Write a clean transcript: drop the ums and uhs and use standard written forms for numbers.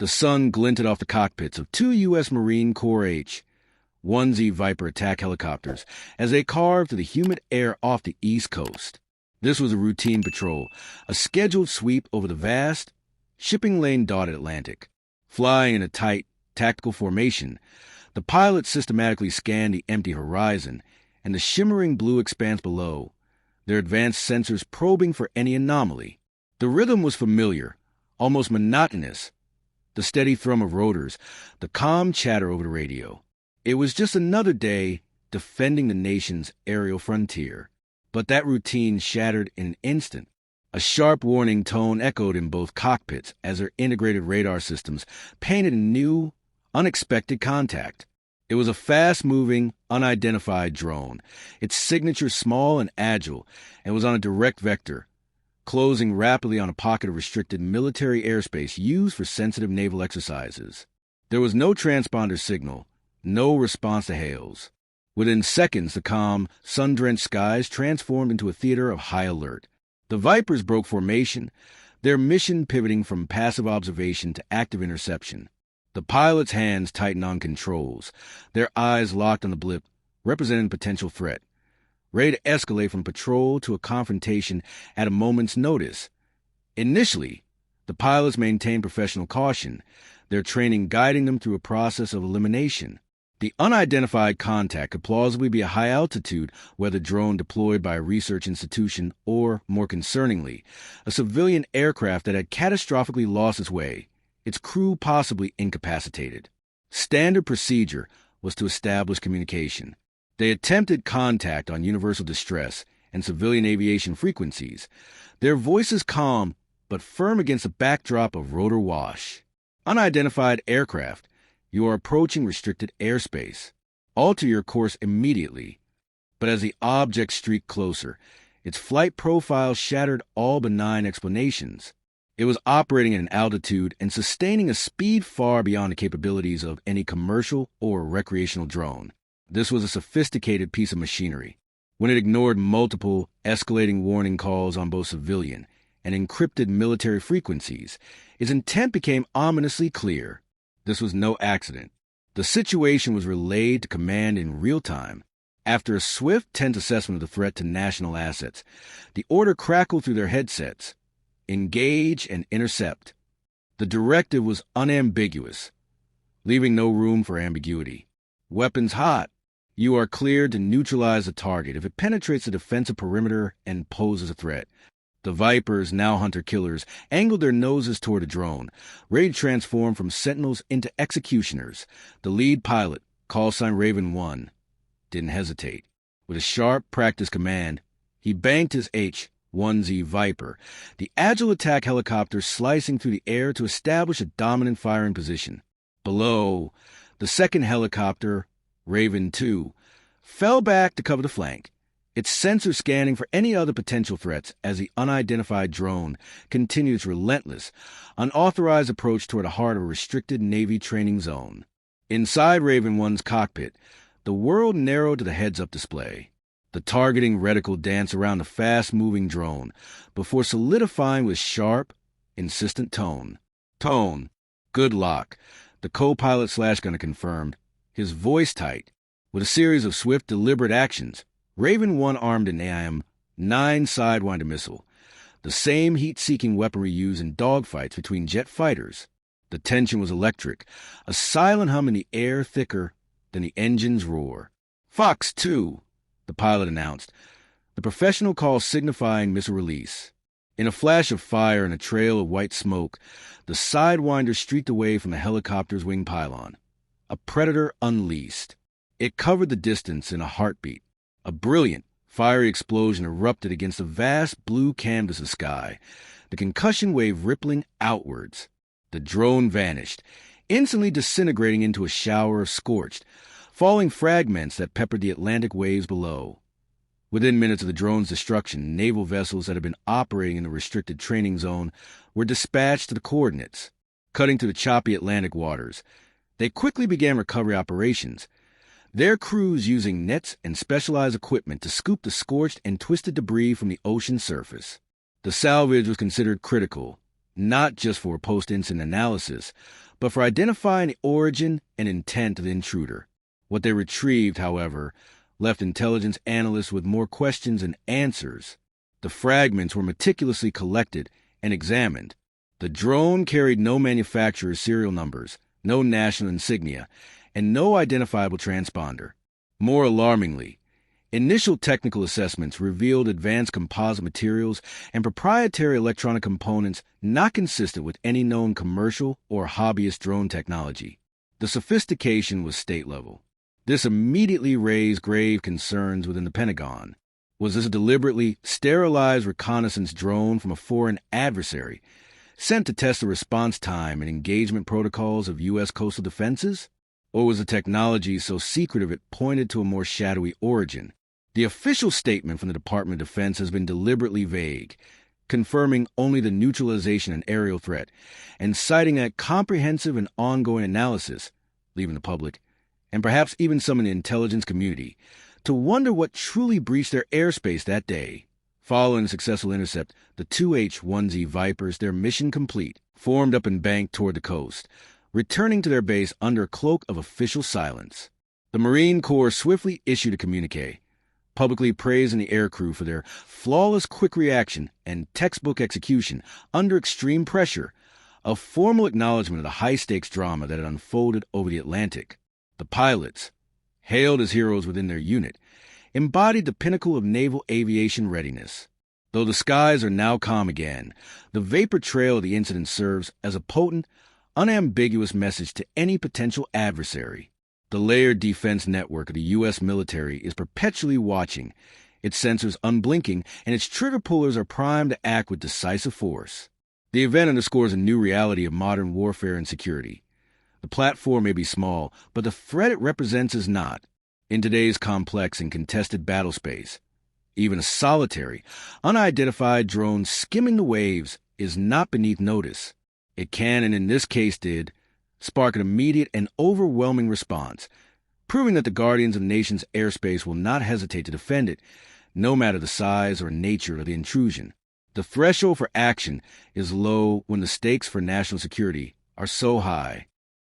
The sun glinted off the cockpits of two U.S. Marine Corps H-1Z Viper attack helicopters as they carved through the humid air off the East Coast. This was a routine patrol, a scheduled sweep over the vast, shipping lane-dotted Atlantic. Flying in a tight, tactical formation, the pilots systematically scanned the empty horizon and the shimmering blue expanse below, their advanced sensors probing for any anomaly. The rhythm was familiar, almost monotonous. The steady thrum of rotors, the calm chatter over the radio. It was just another day defending the nation's aerial frontier. But that routine shattered in an instant. A sharp warning tone echoed in both cockpits as their integrated radar systems painted a new, unexpected contact. It was a fast-moving, unidentified drone, its signature small and agile, and was on a direct vector, closing rapidly on a pocket of restricted military airspace used for sensitive naval exercises. There was no transponder signal, no response to hails. Within seconds, the calm, sun-drenched skies transformed into a theater of high alert. The Vipers broke formation, their mission pivoting from passive observation to active interception. The pilots' hands tightened on controls, their eyes locked on the blip, representing potential threat, ready to escalate from patrol to a confrontation at a moment's notice. Initially, the pilots maintained professional caution, their training guiding them through a process of elimination. The unidentified contact could plausibly be a high-altitude weather drone deployed by a research institution or, more concerningly, a civilian aircraft that had catastrophically lost its way, its crew possibly incapacitated. Standard procedure was to establish communication. They attempted contact on universal distress and civilian aviation frequencies, their voices calm but firm against a backdrop of rotor wash. Unidentified aircraft, you are approaching restricted airspace. Alter your course immediately. But as the object streaked closer, its flight profile shattered all benign explanations. It was operating at an altitude and sustaining a speed far beyond the capabilities of any commercial or recreational drone. This was a sophisticated piece of machinery. When it ignored multiple, escalating warning calls on both civilian and encrypted military frequencies, its intent became ominously clear. This was no accident. The situation was relayed to command in real time. After a swift, tense assessment of the threat to national assets, the order crackled through their headsets. Engage and intercept. The directive was unambiguous, leaving no room for ambiguity. Weapons hot. You are cleared to neutralize the target if it penetrates the defensive perimeter and poses a threat. The Vipers, now hunter-killers, angled their noses toward the drone, ready to transform from sentinels into executioners. The lead pilot, call sign Raven 1, didn't hesitate. With a sharp, practiced command, he banked his H-1Z Viper, the agile attack helicopter slicing through the air to establish a dominant firing position. Below, the second helicopter, Raven 2, fell back to cover the flank, its sensor scanning for any other potential threats as the unidentified drone continued its relentless, unauthorized approach toward the heart of a restricted Navy training zone. Inside Raven 1's cockpit, the world narrowed to the heads-up display. The targeting reticle danced around the fast-moving drone before solidifying with sharp, insistent tone. Tone. Good lock. The co-pilot/gunner confirmed, his voice tight. With a series of swift, deliberate actions, Raven 1 armed an AIM-9 Sidewinder missile, the same heat-seeking weaponry used in dogfights between jet fighters. The tension was electric, a silent hum in the air thicker than the engine's roar. Fox 2, the pilot announced, the professional call signifying missile release. In a flash of fire and a trail of white smoke, the Sidewinder streaked away from the helicopter's wing pylon. A predator unleashed. It covered the distance in a heartbeat. A brilliant, fiery explosion erupted against the vast blue canvas of sky, the concussion wave rippling outwards. The drone vanished, instantly disintegrating into a shower of scorched, falling fragments that peppered the Atlantic waves below. Within minutes of the drone's destruction, naval vessels that had been operating in the restricted training zone were dispatched to the coordinates. Cutting through the choppy Atlantic waters, they quickly began recovery operations, their crews using nets and specialized equipment to scoop the scorched and twisted debris from the ocean surface. The salvage was considered critical, not just for post-incident analysis, but for identifying the origin and intent of the intruder. What they retrieved, however, left intelligence analysts with more questions than answers. The fragments were meticulously collected and examined. The drone carried no manufacturer's serial numbers, no national insignia, and no identifiable transponder. More alarmingly, initial technical assessments revealed advanced composite materials and proprietary electronic components not consistent with any known commercial or hobbyist drone technology. The sophistication was state-level. This immediately raised grave concerns within the Pentagon. Was this a deliberately sterilized reconnaissance drone from a foreign adversary, sent to test the response time and engagement protocols of U.S. coastal defenses? Or was the technology so secretive it pointed to a more shadowy origin? The official statement from the Department of Defense has been deliberately vague, confirming only the neutralization and aerial threat, and citing a comprehensive and ongoing analysis, leaving the public, and perhaps even some in the intelligence community, to wonder what truly breached their airspace that day. Following a successful intercept, the 2H-1Z Vipers, their mission complete, formed up and banked toward the coast, returning to their base under a cloak of official silence. The Marine Corps swiftly issued a communique, publicly praising the aircrew for their flawless quick reaction and textbook execution under extreme pressure, a formal acknowledgement of the high-stakes drama that had unfolded over the Atlantic. The pilots, hailed as heroes within their unit, embodied the pinnacle of naval aviation readiness. Though the skies are now calm again, the vapor trail of the incident serves as a potent, unambiguous message to any potential adversary. The layered defense network of the U.S. military is perpetually watching, its sensors unblinking, and its trigger pullers are primed to act with decisive force. The event underscores a new reality of modern warfare and security. The platform may be small, but the threat it represents is not. In today's complex and contested battle space, even a solitary, unidentified drone skimming the waves is not beneath notice. It can, and in this case did, spark an immediate and overwhelming response, proving that the guardians of the nation's airspace will not hesitate to defend it, no matter the size or nature of the intrusion. The threshold for action is low when the stakes for national security are so high.